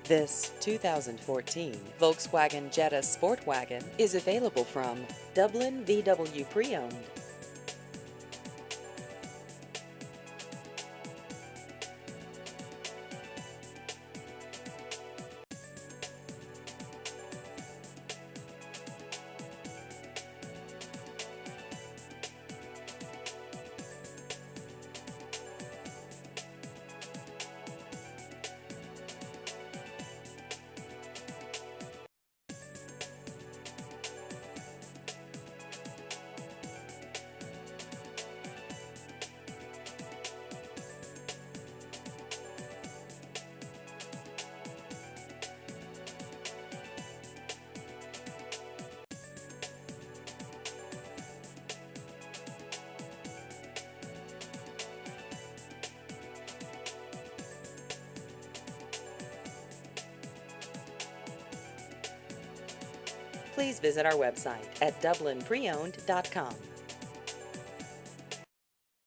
This 2014 Volkswagen Jetta Sport Wagon is available from Dublin VW Pre-Owned. Please visit our website at dublinpreowned.com.